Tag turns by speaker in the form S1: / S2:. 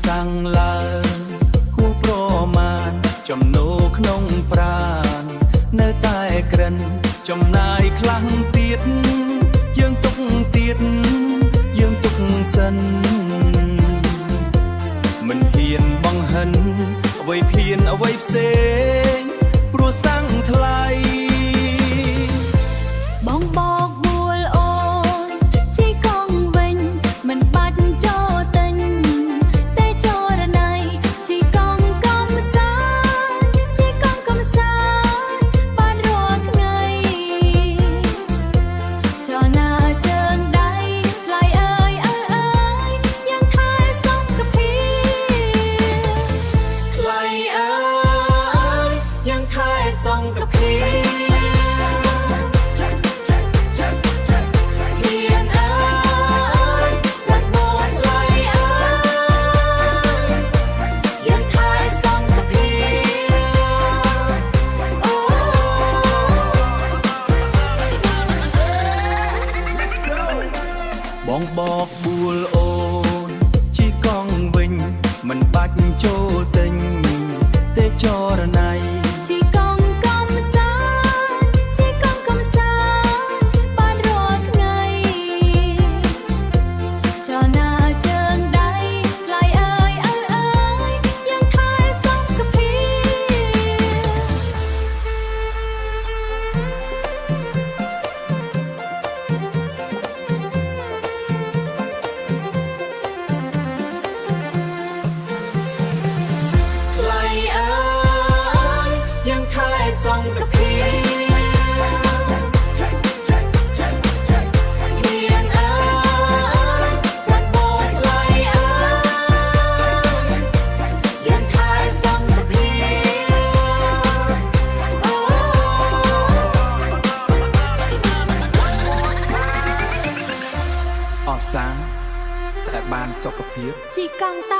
S1: សាំងឡើងហួប្រមាណចំណូលក្នុងប្រាណនៅតែក្រិនចំណាយខ្លាំងទៀតយើងទុកទៀតយើងទុកសិនមិនហ៊ានបង្ហិនអ្វីភៀនអ្វីផ្សេងព្រោះសាំងថ្លៃ
S2: បងបកបួលអូនជីកង់វិញមិនបាច់ចូលទិញតែចរណៃជីកង់កំសាន្តជីកង់កំសាន្តបានរាល់ថ្ងៃចរណាជើងដៃថ្លៃអើយអើយអើយយ៉ាងថែសុខភាពថ្លៃអើយយ៉ាងថែសុខភាព
S1: បងបកបួលអូនជីកង់វិញមិនបាច់ចូលទិញទេចរណៃ
S2: ជីកង់កំសាន្តជីកង់កំសាន្តបានរាល់ថ្ងៃចរណាជើងដៃថ្លៃអើយអើយអើយយ៉ាងថែសុខភាពសង្ឃភាពเพียนวัดโบสถ์ไหลยังทายสង្ឃភាព
S1: អរសាទតែបានសុខភាព
S2: ជីកង់ត